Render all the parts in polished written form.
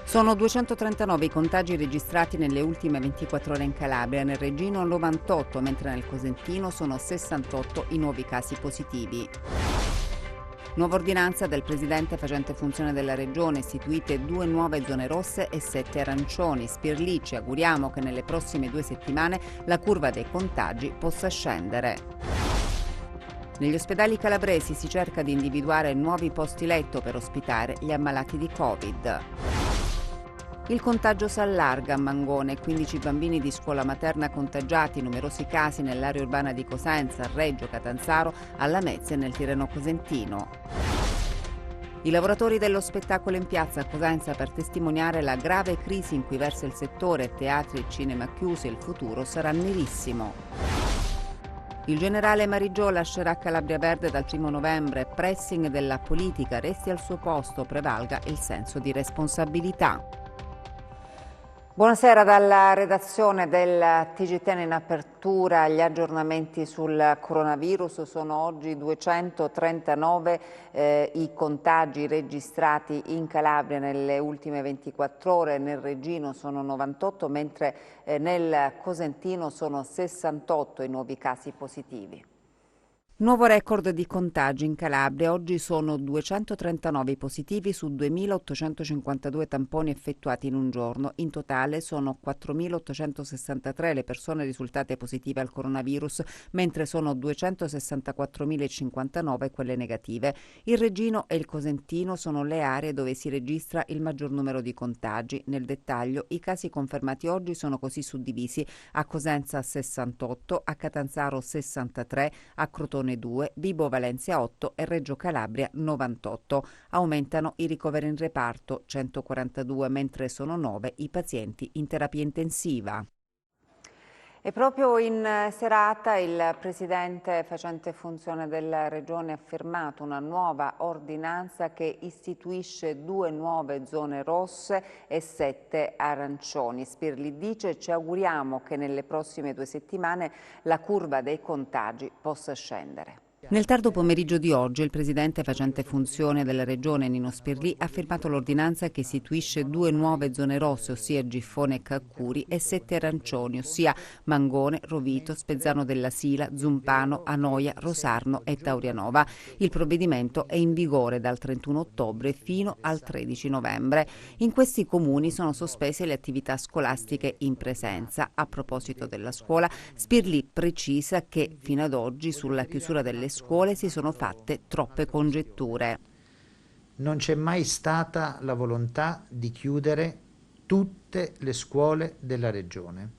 Sono 239 i contagi registrati nelle ultime 24 ore in Calabria, nel Regino 98, mentre nel Cosentino sono 68 i nuovi casi positivi. Nuova ordinanza del Presidente facente funzione della Regione, istituite 2 nuove zone rosse e 7 arancioni. Spirlì, ci auguriamo che nelle prossime 2 settimane la curva dei contagi possa scendere. Negli ospedali calabresi si cerca di individuare nuovi posti letto per ospitare gli ammalati di Covid. Il contagio si allarga a Mangone, 15 bambini di scuola materna contagiati, numerosi casi nell'area urbana di Cosenza, Reggio, Catanzaro, alla Lamezia e nel Tirreno Cosentino. I lavoratori dello spettacolo in piazza a Cosenza per testimoniare la grave crisi in cui versa il settore, teatri e cinema chiusi, il futuro sarà nerissimo. Il generale Marigiò lascerà Calabria Verde dal 1 novembre, pressing della politica, resti al suo posto, prevalga il senso di responsabilità. Buonasera dalla redazione del TGTN in apertura. Gli aggiornamenti sul coronavirus: sono oggi 239 i contagi registrati in Calabria nelle ultime 24 ore, nel Regino sono 98, mentre nel Cosentino sono 68 i nuovi casi positivi. Nuovo record di contagi in Calabria, oggi sono 239 positivi su 2.852 tamponi effettuati in un giorno. In totale sono 4.863 le persone risultate positive al coronavirus, mentre sono 264.059 quelle negative. Il Regino e il Cosentino sono le aree dove si registra il maggior numero di contagi. Nel dettaglio, i casi confermati oggi sono così suddivisi: a Cosenza 68, a Catanzaro 63, a Crotone 2, Vibo Valentia 8 e Reggio Calabria 98. Aumentano i ricoveri in reparto, 142, mentre sono 9 i pazienti in terapia intensiva. E proprio in serata il Presidente facente funzione della Regione ha firmato una nuova ordinanza che istituisce 2 nuove zone rosse e 7 arancioni. Spirlì dice: ci auguriamo che nelle prossime 2 settimane la curva dei contagi possa scendere. Nel tardo pomeriggio di oggi il Presidente facente funzione della Regione, Nino Spirlì, ha firmato l'ordinanza che istituisce 2 nuove zone rosse, ossia Giffone e Caccuri, e 7 arancioni, ossia Mangone, Rovito, Spezzano della Sila, Zumpano, Anoia, Rosarno e Taurianova. Il provvedimento è in vigore dal 31 ottobre fino al 13 novembre. In questi comuni sono sospese le attività scolastiche in presenza. A proposito della scuola, Spirlì precisa che fino ad oggi sulla chiusura delle scuole si sono fatte troppe congetture. Non c'è mai stata la volontà di chiudere tutte le scuole della Regione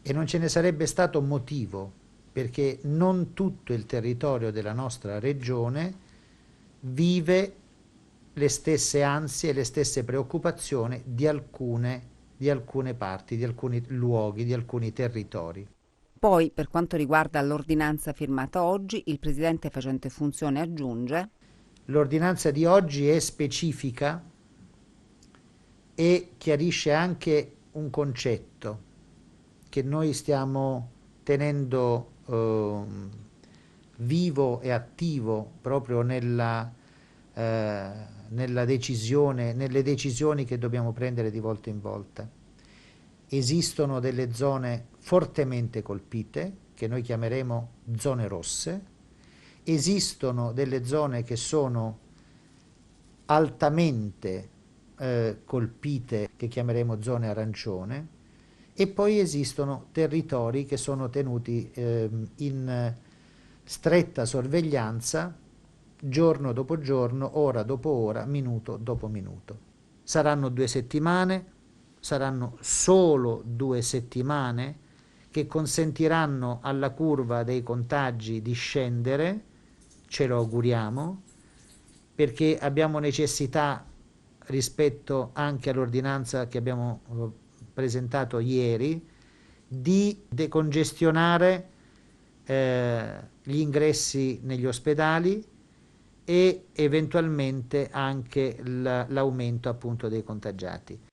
e non ce ne sarebbe stato motivo, perché non tutto il territorio della nostra Regione vive le stesse ansie e le stesse preoccupazioni di alcune parti, di alcuni luoghi, di alcuni territori. Poi, per quanto riguarda l'ordinanza firmata oggi, il Presidente facente funzione aggiunge: l'ordinanza di oggi è specifica e chiarisce anche un concetto che noi stiamo tenendo vivo e attivo proprio nelle decisioni che dobbiamo prendere di volta in volta. Esistono delle zone fortemente colpite, che noi chiameremo zone rosse, esistono delle zone che sono altamente colpite, che chiameremo zone arancione, e poi esistono territori che sono tenuti in stretta sorveglianza giorno dopo giorno, ora dopo ora, minuto dopo minuto. Saranno 2 settimane, saranno solo 2 settimane che consentiranno alla curva dei contagi di scendere, ce lo auguriamo, perché abbiamo necessità, rispetto anche all'ordinanza che abbiamo presentato ieri, di decongestionare gli ingressi negli ospedali e eventualmente anche l'aumento appunto dei contagiati.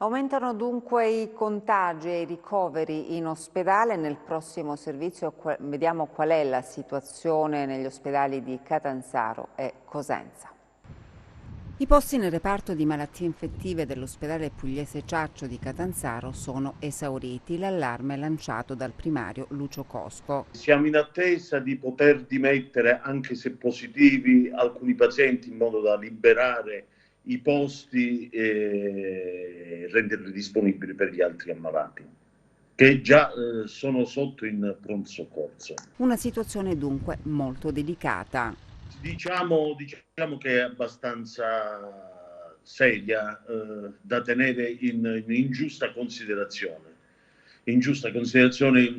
Aumentano dunque i contagi e i ricoveri in ospedale. Nel prossimo servizio vediamo qual è la situazione negli ospedali di Catanzaro e Cosenza. I posti nel reparto di malattie infettive dell'ospedale pugliese Ciaccio di Catanzaro sono esauriti. L'allarme è lanciato dal primario Lucio Cosco. Siamo in attesa di poter dimettere, anche se positivi, alcuni pazienti in modo da liberare i posti e renderli disponibili per gli altri ammalati, che già sono sotto in pronto soccorso. Una situazione dunque molto delicata. Diciamo che è abbastanza seria, da tenere in giusta considerazione. In giusta considerazione,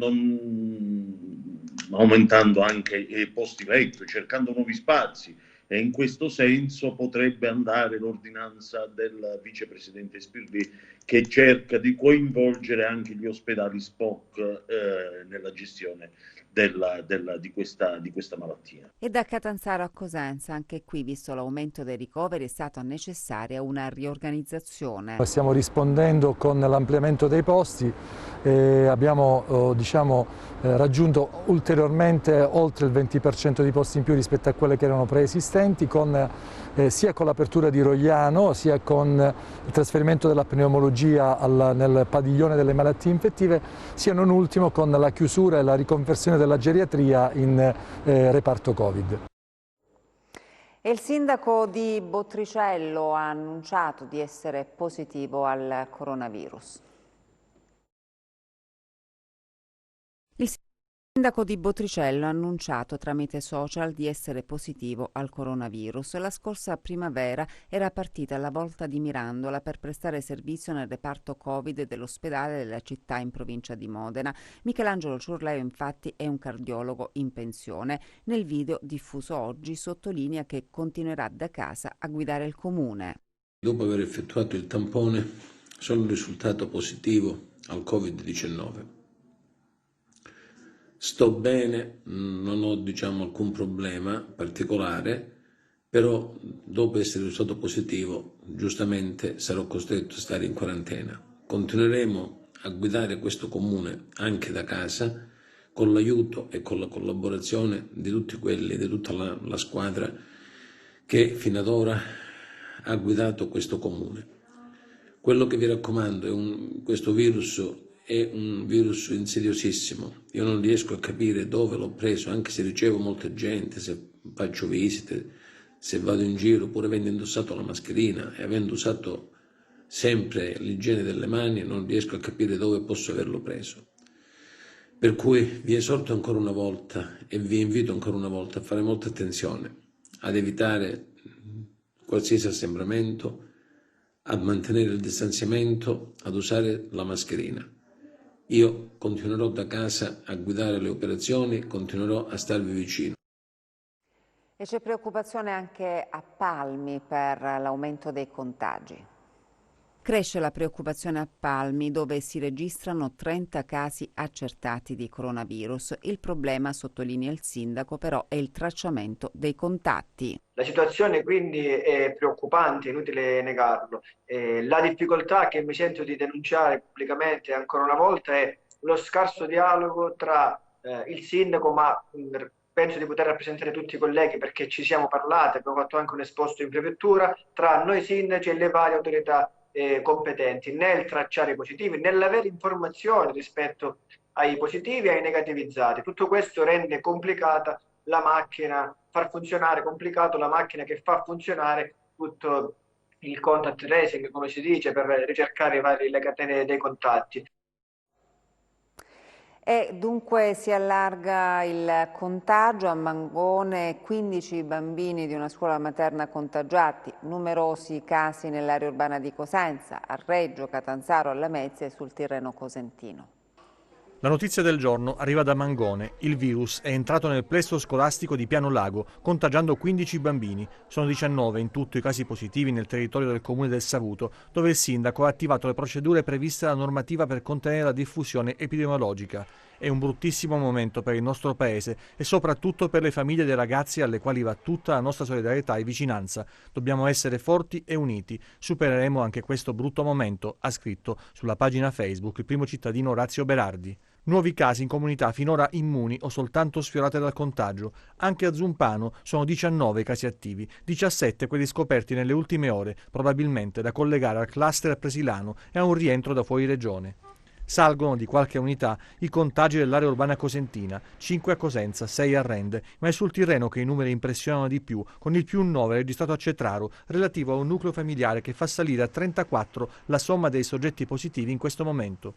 aumentando anche i posti letto, cercando nuovi spazi, e in questo senso potrebbe andare l'ordinanza del vicepresidente Spirli, che cerca di coinvolgere anche gli ospedali SPOC nella gestione di questa malattia. E da Catanzaro a Cosenza, anche qui, visto l'aumento dei ricoveri, è stata necessaria una riorganizzazione. Stiamo rispondendo con l'ampliamento dei posti, abbiamo raggiunto ulteriormente oltre il 20% di posti in più rispetto a quelle che erano preesistenti, sia con l'apertura di Rogliano, sia con il trasferimento della pneumologia nel padiglione delle malattie infettive, sia non ultimo con la chiusura e la riconversione della geriatria in reparto Covid. E il sindaco di Bottricello ha annunciato di essere positivo al coronavirus. Il sindaco di Bottricello ha annunciato tramite social di essere positivo al coronavirus. La scorsa primavera era partita alla Volta di Mirandola per prestare servizio nel reparto Covid dell'ospedale della città in provincia di Modena. Michelangelo Ciurleo infatti è un cardiologo in pensione. Nel video diffuso oggi sottolinea che continuerà da casa a guidare il comune. Dopo aver effettuato il tampone sono risultato positivo al Covid-19. Sto bene, non ho alcun problema particolare, però dopo essere risultato positivo giustamente sarò costretto a stare in quarantena. Continueremo a guidare questo comune anche da casa con l'aiuto e con la collaborazione di tutti quelli, di tutta la squadra che fino ad ora ha guidato questo comune. Quello che vi raccomando è questo virus è un virus insidiosissimo. Io non riesco a capire dove l'ho preso, anche se ricevo molta gente, se faccio visite, se vado in giro, pur avendo indossato la mascherina e avendo usato sempre l'igiene delle mani, non riesco a capire dove posso averlo preso. Per cui vi esorto ancora una volta e vi invito ancora una volta a fare molta attenzione, ad evitare qualsiasi assembramento, a mantenere il distanziamento, ad usare la mascherina. Io continuerò da casa a guidare le operazioni, continuerò a starvi vicino. E c'è preoccupazione anche a Palmi per l'aumento dei contagi. Cresce la preoccupazione a Palmi, dove si registrano 30 casi accertati di coronavirus. Il problema, sottolinea il sindaco, però è il tracciamento dei contatti. La situazione quindi è preoccupante, inutile negarlo. La difficoltà che mi sento di denunciare pubblicamente ancora una volta è lo scarso dialogo tra il sindaco, ma penso di poter rappresentare tutti i colleghi perché ci siamo parlati, abbiamo fatto anche un esposto in prefettura, tra noi sindaci e le varie autorità competenti nel tracciare i positivi, nell'avere informazioni rispetto ai positivi e ai negativizzati. Tutto questo rende complicata la macchina, complicato la macchina che fa funzionare tutto il contact tracing, come si dice, per ricercare le catene dei contatti. E dunque si allarga il contagio a Mangone, 15 bambini di una scuola materna contagiati, numerosi casi nell'area urbana di Cosenza, a Reggio, Catanzaro, alla Lamezia e sul Tirreno cosentino. La notizia del giorno arriva da Mangone. Il virus è entrato nel plesso scolastico di Piano Lago, contagiando 15 bambini. Sono 19 in tutto i casi positivi nel territorio del comune del Savuto, dove il sindaco ha attivato le procedure previste dalla normativa per contenere la diffusione epidemiologica. È un bruttissimo momento per il nostro paese e soprattutto per le famiglie dei ragazzi alle quali va tutta la nostra solidarietà e vicinanza. Dobbiamo essere forti e uniti. Supereremo anche questo brutto momento, ha scritto sulla pagina Facebook il primo cittadino Orazio Berardi. Nuovi casi in comunità finora immuni o soltanto sfiorate dal contagio. Anche a Zumpano sono 19 casi attivi, 17 quelli scoperti nelle ultime ore, probabilmente da collegare al cluster presilano e a un rientro da fuori regione. Salgono di qualche unità i contagi dell'area urbana cosentina, 5 a Cosenza, 6 a Rende, ma è sul Tirreno che i numeri impressionano di più, con il +9 registrato a Cetraro, relativo a un nucleo familiare che fa salire a 34 la somma dei soggetti positivi in questo momento.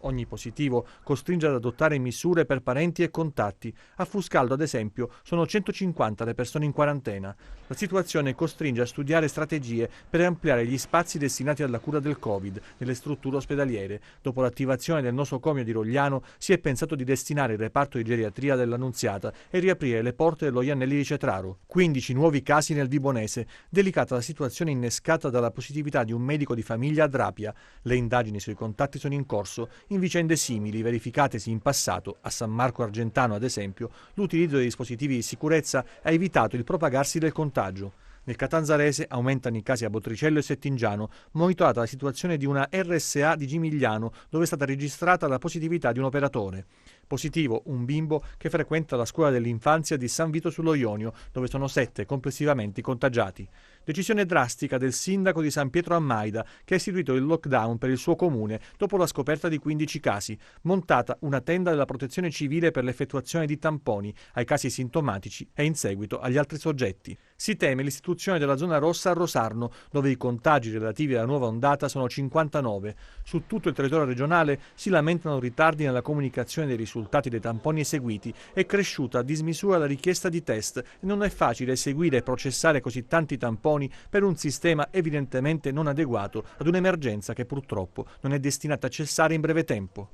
Ogni positivo costringe ad adottare misure per parenti e contatti. A Fuscaldo, ad esempio, sono 150 le persone in quarantena. La situazione costringe a studiare strategie per ampliare gli spazi destinati alla cura del Covid nelle strutture ospedaliere. Dopo l'attivazione del nosocomio di Rogliano si è pensato di destinare il reparto di geriatria dell'Annunziata e riaprire le porte dello Iannelli di Cetraro. 15 nuovi casi nel Vibonese. Delicata la situazione innescata dalla positività di un medico di famiglia a Drapia. Le indagini sui contatti sono in corso. In vicende simili verificatesi in passato, a San Marco Argentano ad esempio, l'utilizzo dei dispositivi di sicurezza ha evitato il propagarsi del contagio. Nel Catanzarese aumentano i casi a Botricello e Settingiano, monitorata la situazione di una RSA di Gimigliano, dove è stata registrata la positività di un operatore. Positivo un bimbo che frequenta la scuola dell'infanzia di San Vito sullo Ionio, dove sono 7 complessivamente i contagiati. Decisione drastica del sindaco di San Pietro a Maida, che ha istituito il lockdown per il suo comune dopo la scoperta di 15 casi, montata una tenda della protezione civile per l'effettuazione di tamponi ai casi sintomatici e in seguito agli altri soggetti. Si teme l'istituzione della zona rossa a Rosarno, dove i contagi relativi alla nuova ondata sono 59. Su tutto il territorio regionale si lamentano ritardi nella comunicazione dei risultati dei tamponi eseguiti, è cresciuta a dismisura la richiesta di test e non è facile eseguire e processare così tanti tamponi per un sistema evidentemente non adeguato ad un'emergenza che purtroppo non è destinata a cessare in breve tempo.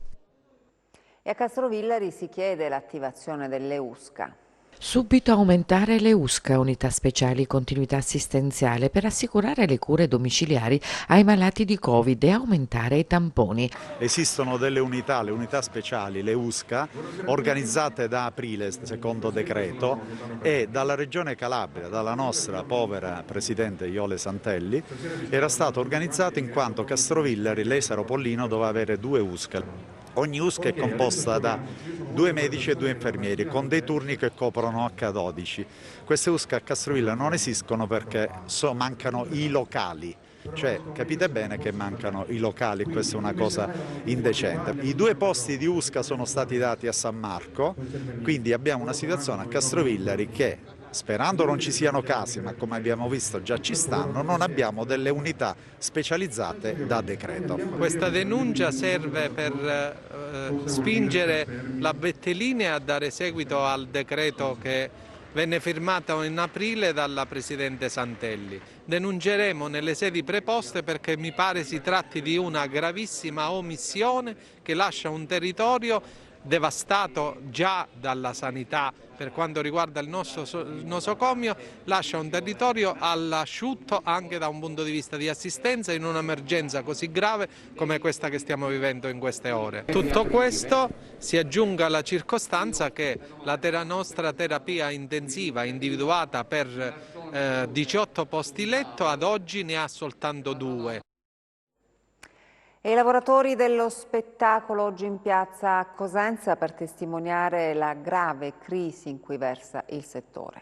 E a Castrovillari si chiede l'attivazione dell'EUSCA. Subito aumentare le USCA, unità speciali continuità assistenziale, per assicurare le cure domiciliari ai malati di Covid e aumentare i tamponi. Esistono delle unità, le unità speciali, le USCA, organizzate da aprile, secondo decreto, e dalla Regione Calabria, dalla nostra povera Presidente Iole Santelli, era stato organizzato in quanto Castrovillari, l'Esaro Pollino, doveva avere 2 USCA. Ogni USCA è composta da 2 medici e 2 infermieri, con dei turni che coprono H12. Queste USCA a Castrovillari non esistono perché mancano i locali. Cioè, capite bene che mancano i locali, questa è una cosa indecente. I 2 posti di USCA sono stati dati a San Marco, quindi abbiamo una situazione a Castrovillari che, sperando non ci siano casi, ma come abbiamo visto già ci stanno, non abbiamo delle unità specializzate da decreto. Questa denuncia serve per spingere la Betteline a dare seguito al decreto che venne firmato in aprile dalla Presidente Santelli. Denunceremo nelle sedi preposte perché mi pare si tratti di una gravissima omissione che lascia un territorio devastato già dalla sanità per quanto riguarda il nostro nosocomio, lascia un territorio all'asciutto anche da un punto di vista di assistenza in un'emergenza così grave come questa che stiamo vivendo in queste ore. Tutto questo si aggiunga alla circostanza che la nostra terapia intensiva individuata per 18 posti letto ad oggi ne ha soltanto 2. E i lavoratori dello spettacolo oggi in piazza a Cosenza per testimoniare la grave crisi in cui versa il settore.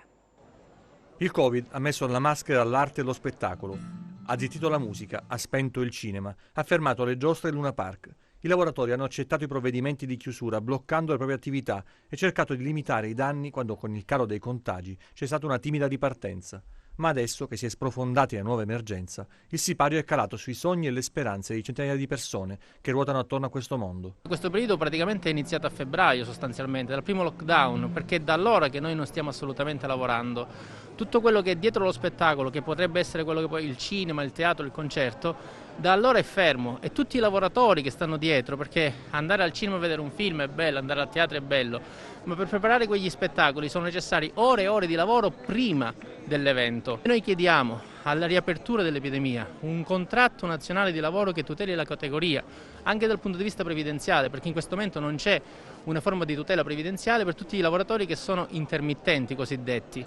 Il Covid ha messo alla maschera l'arte e lo spettacolo, ha zittito la musica, ha spento il cinema, ha fermato le giostre e Luna Park. I lavoratori hanno accettato i provvedimenti di chiusura bloccando le proprie attività e cercato di limitare i danni quando con il calo dei contagi c'è stata una timida ripartenza. Ma adesso che si è sprofondati la nuova emergenza, il sipario è calato sui sogni e le speranze di centinaia di persone che ruotano attorno a questo mondo. Questo periodo praticamente è iniziato a febbraio sostanzialmente, dal primo lockdown, perché è da allora che noi non stiamo assolutamente lavorando. Tutto quello che è dietro lo spettacolo, che potrebbe essere quello che poi il cinema, il teatro, il concerto, da allora è fermo, e tutti i lavoratori che stanno dietro, perché andare al cinema a vedere un film è bello, andare al teatro è bello, ma per preparare quegli spettacoli sono necessari ore e ore di lavoro prima dell'evento. Noi chiediamo alla riapertura dell'epidemia un contratto nazionale di lavoro che tuteli la categoria, anche dal punto di vista previdenziale, perché in questo momento non c'è una forma di tutela previdenziale per tutti i lavoratori che sono intermittenti cosiddetti.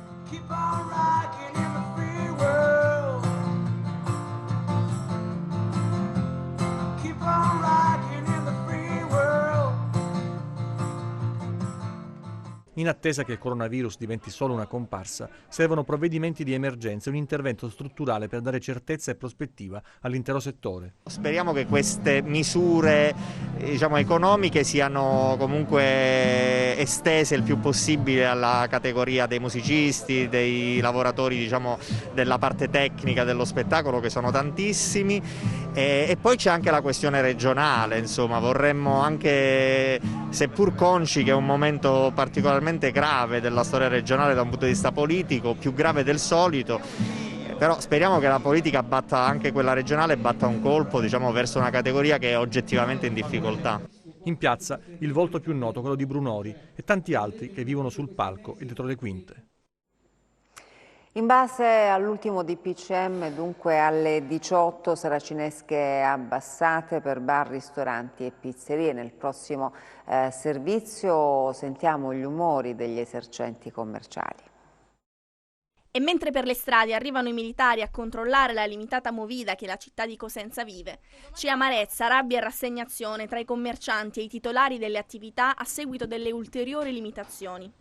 In attesa che il coronavirus diventi solo una comparsa, servono provvedimenti di emergenza e un intervento strutturale per dare certezza e prospettiva all'intero settore. Speriamo che queste misure economiche siano comunque estese il più possibile alla categoria dei musicisti, dei lavoratori della parte tecnica dello spettacolo, che sono tantissimi, e poi c'è anche la questione regionale, vorremmo anche, seppur consci che è un momento particolarmente grave della storia regionale da un punto di vista politico, più grave del solito, però speriamo che la politica batta, anche quella regionale, batta un colpo verso una categoria che è oggettivamente in difficoltà. In piazza il volto più noto, quello di Brunori, e tanti altri che vivono sul palco e dietro le quinte. In base all'ultimo DPCM, dunque alle 18 saracinesche abbassate per bar, ristoranti e pizzerie. Nel prossimo servizio sentiamo gli umori degli esercenti commerciali. E mentre per le strade arrivano i militari a controllare la limitata movida che la città di Cosenza vive, c'è amarezza, rabbia e rassegnazione tra i commercianti e i titolari delle attività a seguito delle ulteriori limitazioni.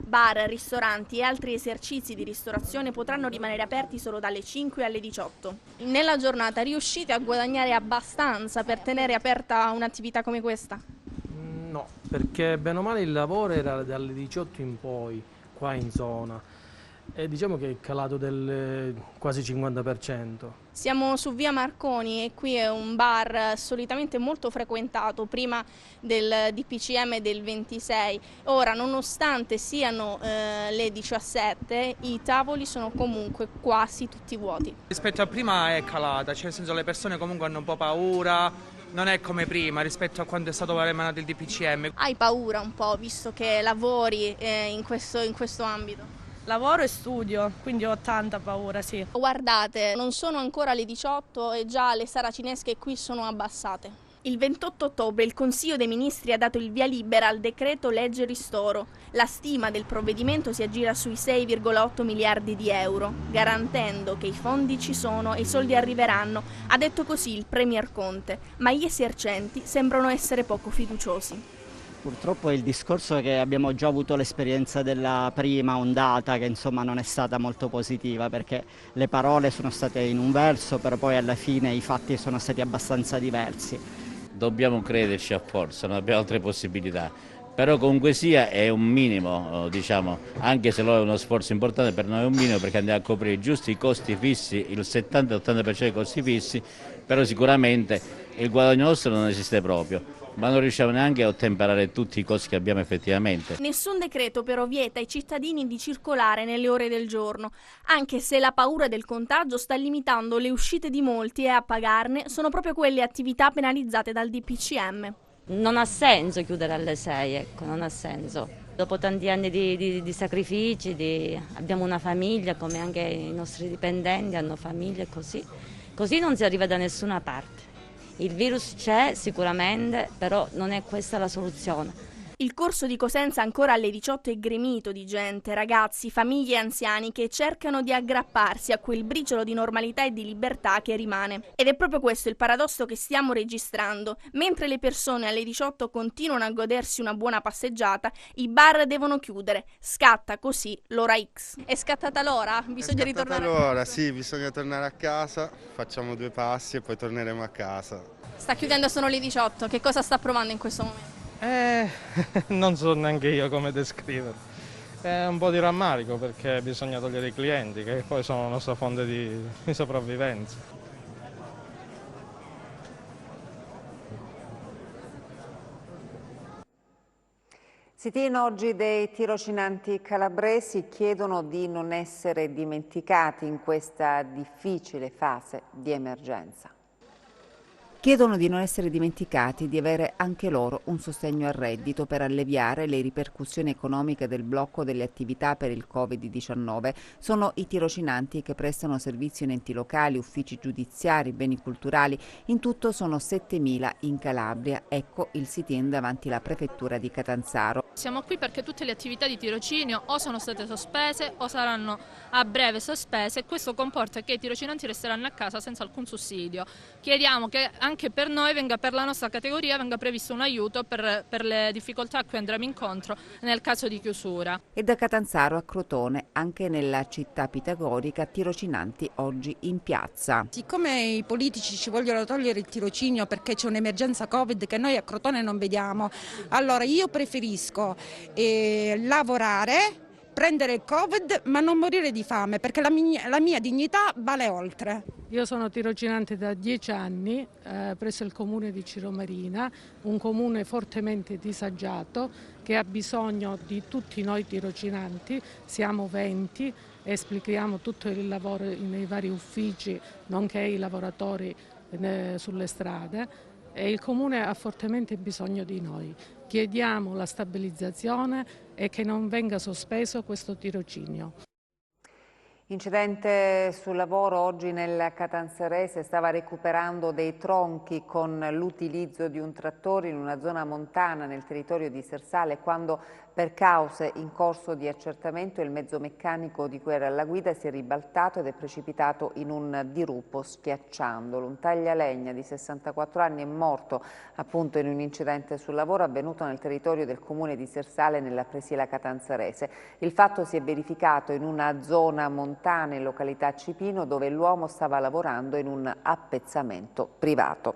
Bar, ristoranti e altri esercizi di ristorazione potranno rimanere aperti solo dalle 5 alle 18. Nella giornata riuscite a guadagnare abbastanza per tenere aperta un'attività come questa? No, perché bene o male il lavoro era dalle 18 in poi, qua in zona. E diciamo che è calato del quasi 50%. Siamo su via Marconi e qui è un bar solitamente molto frequentato prima del DPCM del 26. Ora, nonostante siano le 17, i tavoli sono comunque quasi tutti vuoti. Rispetto a prima è calata, nel senso le persone comunque hanno un po' paura, non è come prima rispetto a quando è stato emanato il DPCM. Hai paura un po', visto che lavori in questo ambito? Lavoro e studio, quindi ho tanta paura, sì. Guardate, non sono ancora le 18 e già le saracinesche qui sono abbassate. Il 28 ottobre il Consiglio dei Ministri ha dato il via libera al decreto legge ristoro. La stima del provvedimento si aggira sui 6,8 miliardi di euro, garantendo che i fondi ci sono e i soldi arriveranno, ha detto così il Premier Conte, ma gli esercenti sembrano essere poco fiduciosi. Purtroppo il discorso è che abbiamo già avuto l'esperienza della prima ondata, che non è stata molto positiva, perché le parole sono state in un verso, però poi alla fine i fatti sono stati abbastanza diversi. Dobbiamo crederci a forza, non abbiamo altre possibilità, però comunque sia è un minimo, anche se è uno sforzo importante, per noi è un minimo perché andiamo a coprire giusto i costi fissi, il 70-80% dei costi fissi, però sicuramente il guadagno nostro non esiste proprio. Ma non riusciamo neanche a ottemperare tutti i costi che abbiamo effettivamente. Nessun decreto però vieta ai cittadini di circolare nelle ore del giorno, anche se la paura del contagio sta limitando le uscite di molti e a pagarne sono proprio quelle attività penalizzate dal DPCM. Non ha senso chiudere alle 6, ecco, non ha senso. Dopo tanti anni di sacrifici, abbiamo una famiglia, come anche i nostri dipendenti hanno famiglie, così non si arriva da nessuna parte. Il virus c'è sicuramente, però non è questa la soluzione. Il corso di Cosenza ancora alle 18 è gremito di gente, ragazzi, famiglie e anziani che cercano di aggrapparsi a quel briciolo di normalità e di libertà che rimane. Ed è proprio questo il paradosso che stiamo registrando. Mentre le persone alle 18 continuano a godersi una buona passeggiata, i bar devono chiudere. Scatta così l'ora X. È scattata l'ora? Bisogna ritornare a casa? Sì, bisogna tornare a casa, facciamo 2 passi e poi torneremo a casa. Sta chiudendo, sono le 18, che cosa sta provando in questo momento? Non so neanche io come descriverlo. È un po' di rammarico perché bisogna togliere i clienti, che poi sono la nostra fonte di sopravvivenza. Sit-in oggi dei tirocinanti calabresi chiedono di non essere dimenticati in questa difficile fase di emergenza. Chiedono di non essere dimenticati di avere anche loro un sostegno al reddito per alleviare le ripercussioni economiche del blocco delle attività per il Covid-19. Sono i tirocinanti che prestano servizio in enti locali, uffici giudiziari, beni culturali. In tutto sono 7.000 in Calabria. Ecco il sit-in davanti alla prefettura di Catanzaro. Siamo qui perché tutte le attività di tirocinio o sono state sospese o saranno a breve sospese, e questo comporta che i tirocinanti resteranno a casa senza alcun sussidio. Chiediamo che anche per noi, per la nostra categoria, venga previsto un aiuto per le difficoltà a cui andremo incontro nel caso di chiusura. E da Catanzaro a Crotone, anche nella città pitagorica, tirocinanti oggi in piazza. Siccome i politici ci vogliono togliere il tirocinio perché c'è un'emergenza Covid che noi a Crotone non vediamo, allora io preferisco lavorare, prendere il Covid ma non morire di fame, perché la mia dignità vale oltre. Io sono tirocinante da 10 anni presso il comune di Ciromarina, un comune fortemente disagiato che ha bisogno di tutti noi tirocinanti. Siamo 20, esplichiamo tutto il lavoro nei vari uffici, nonché i lavoratori sulle strade, e il comune ha fortemente bisogno di noi. Chiediamo la stabilizzazione e che non venga sospeso questo tirocinio. Incidente sul lavoro oggi nel Catanzarese, stava recuperando dei tronchi con l'utilizzo di un trattore in una zona montana nel territorio di Sersale quando per cause in corso di accertamento il mezzo meccanico di cui era alla guida si è ribaltato ed è precipitato in un diruppo schiacciandolo. Un taglialegna di 64 anni è morto appunto in un incidente sul lavoro avvenuto nel territorio del comune di Sersale nella presila catanzarese. Il fatto si è verificato in una zona montana in località Cipino dove l'uomo stava lavorando in un appezzamento privato.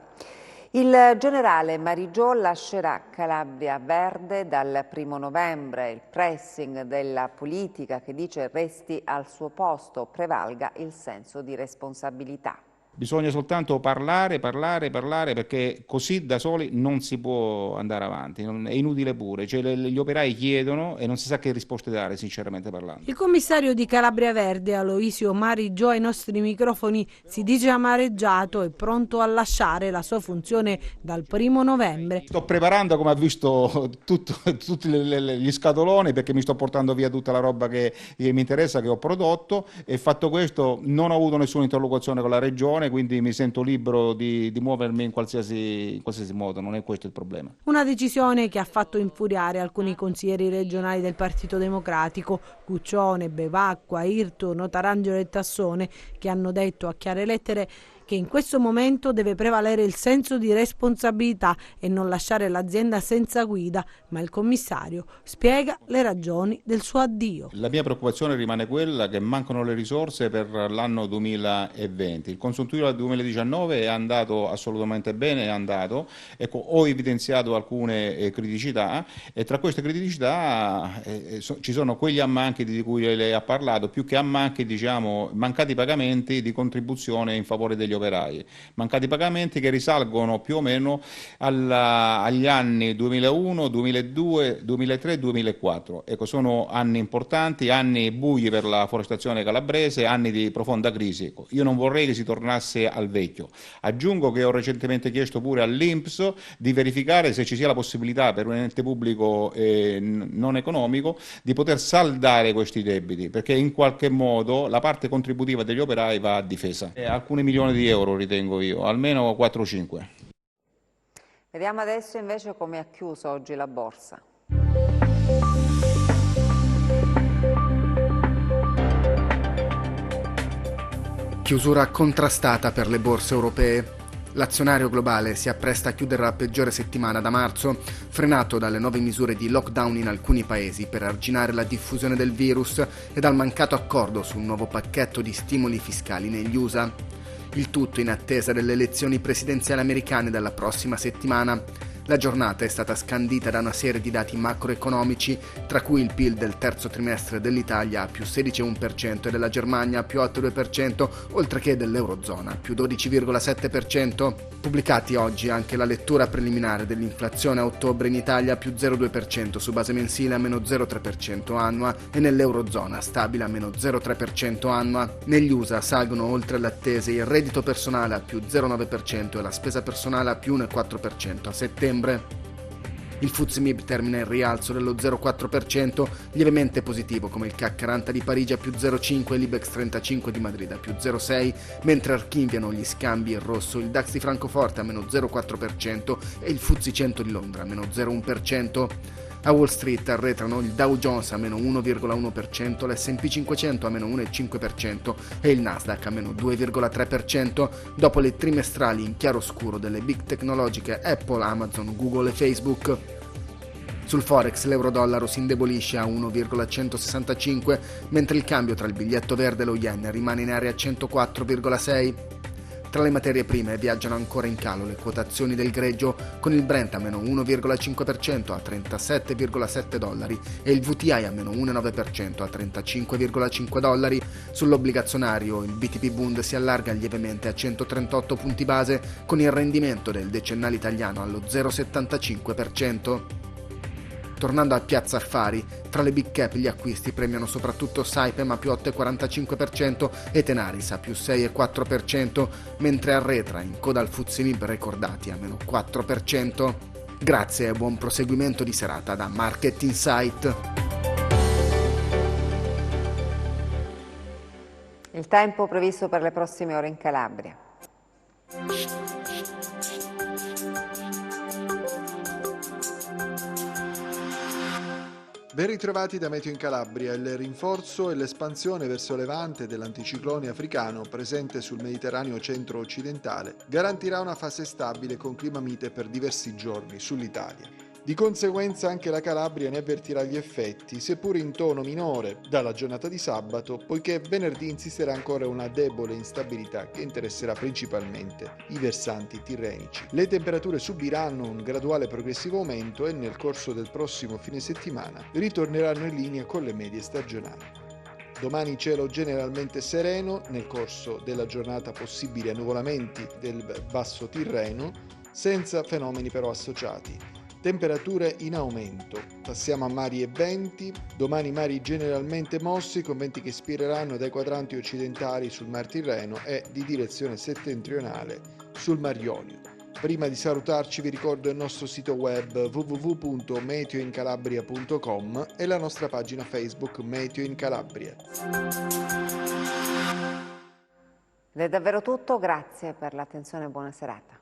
Il generale Marigiò lascerà Calabria Verde dal 1° novembre. Il pressing della politica che dice resti al suo posto, prevalga il senso di responsabilità. Bisogna soltanto parlare perché così da soli non si può andare avanti, è inutile pure, cioè, gli operai chiedono e non si sa che risposte dare sinceramente parlando. Il commissario di Calabria Verde Aloisio Marigiò ai nostri microfoni si dice amareggiato e pronto a lasciare la sua funzione dal 1° novembre. Sto preparando, come ha visto, tutti gli scatoloni perché mi sto portando via tutta la roba che mi interessa, che ho prodotto, e fatto questo non ho avuto nessuna interlocuzione con la regione, quindi mi sento libero di muovermi in qualsiasi modo, non è questo il problema. Una decisione che ha fatto infuriare alcuni consiglieri regionali del Partito Democratico, Cuccione, Bevacqua, Irto, Notarangelo e Tassone, che hanno detto a chiare lettere che in questo momento deve prevalere il senso di responsabilità e non lasciare l'azienda senza guida, ma il commissario spiega le ragioni del suo addio. La mia preoccupazione rimane quella che mancano le risorse per l'anno 2020. Il consuntivo del 2019 è andato assolutamente bene, Ecco, ho evidenziato alcune criticità e tra queste criticità ci sono quegli ammanchi di cui lei ha parlato, più che ammanchi, diciamo, mancati pagamenti di contribuzione in favore degli operai, mancati pagamenti che risalgono più o meno agli anni 2001, 2002, 2003, 2004. Ecco, sono anni importanti, anni bui per la forestazione calabrese, anni di profonda crisi. Ecco, io non vorrei che si tornasse al vecchio. Aggiungo che ho recentemente chiesto pure all'INPS di verificare se ci sia la possibilità per un ente pubblico non economico di poter saldare questi debiti, perché in qualche modo la parte contributiva degli operai va a difesa. Alcuni milioni di euro ritengo io, almeno 4-5. Vediamo adesso invece come ha chiuso oggi la borsa. Chiusura contrastata per le borse europee. L'azionario globale si appresta a chiudere la peggiore settimana da marzo, frenato dalle nuove misure di lockdown in alcuni paesi per arginare la diffusione del virus e dal mancato accordo su un nuovo pacchetto di stimoli fiscali negli USA. Il tutto in attesa delle elezioni presidenziali americane della prossima settimana. La giornata è stata scandita da una serie di dati macroeconomici, tra cui il PIL del terzo trimestre dell'Italia a più 16,1% e della Germania a più 8,2%, oltre che dell'Eurozona più 12,7%. Pubblicati oggi anche la lettura preliminare dell'inflazione a ottobre in Italia a più 0,2% su base mensile a meno 0,3% annua e nell'Eurozona stabile a meno 0,3% annua. Negli USA salgono oltre le attese il reddito personale a più 0,9% e la spesa personale a più 1,4% a settembre. Il FTSE MIB termina in rialzo dello 0,4%, lievemente positivo come il CAC 40 di Parigi a più 0,5% e l'Ibex 35 di Madrid a più 0,6%, mentre archiviano gli scambi in rosso il DAX di Francoforte a meno 0,4% e il FTSE 100 di Londra a meno 0,1%. A Wall Street arretrano il Dow Jones a meno 1,1%, l'S&P 500 a meno 1,5% e il Nasdaq a meno 2,3% dopo le trimestrali in chiaroscuro delle big tecnologiche Apple, Amazon, Google e Facebook. Sul Forex l'euro-dollaro si indebolisce a 1,165, mentre il cambio tra il biglietto verde e lo yen rimane in area 104,6. Tra le materie prime viaggiano ancora in calo le quotazioni del greggio, con il Brent a meno 1,5% a $37,7 e il VTI a meno 1,9% a $35,5. Sull'obbligazionario il BTP Bund si allarga lievemente a 138 punti base, con il rendimento del decennale italiano allo 0,75%. Tornando a Piazza Affari, tra le big cap gli acquisti premiano soprattutto Saipem a più 8,45% e Tenaris a più 6,4%, mentre arretra in coda al FTSE MIB recordati a meno 4%. Grazie e buon proseguimento di serata da Market Insight. Il tempo previsto per le prossime ore in Calabria. Ben ritrovati da Meteo in Calabria. Il rinforzo e l'espansione verso levante dell'anticiclone africano presente sul Mediterraneo centro-occidentale garantirà una fase stabile con clima mite per diversi giorni sull'Italia. Di conseguenza anche la Calabria ne avvertirà gli effetti, seppur in tono minore, dalla giornata di sabato, poiché venerdì insisterà ancora una debole instabilità che interesserà principalmente i versanti tirrenici. Le temperature subiranno un graduale progressivo aumento e nel corso del prossimo fine settimana ritorneranno in linea con le medie stagionali. Domani cielo generalmente sereno, nel corso della giornata possibili annuvolamenti del basso Tirreno, senza fenomeni però associati. Temperature in aumento, passiamo a mari e venti, domani mari generalmente mossi con venti che ispireranno dai quadranti occidentali sul Mar Tirreno e di direzione settentrionale sul Mar Ionio. Prima di salutarci vi ricordo il nostro sito web www.meteoincalabria.com e la nostra pagina Facebook Meteo in Calabria. Ed è davvero tutto, grazie per l'attenzione e buona serata.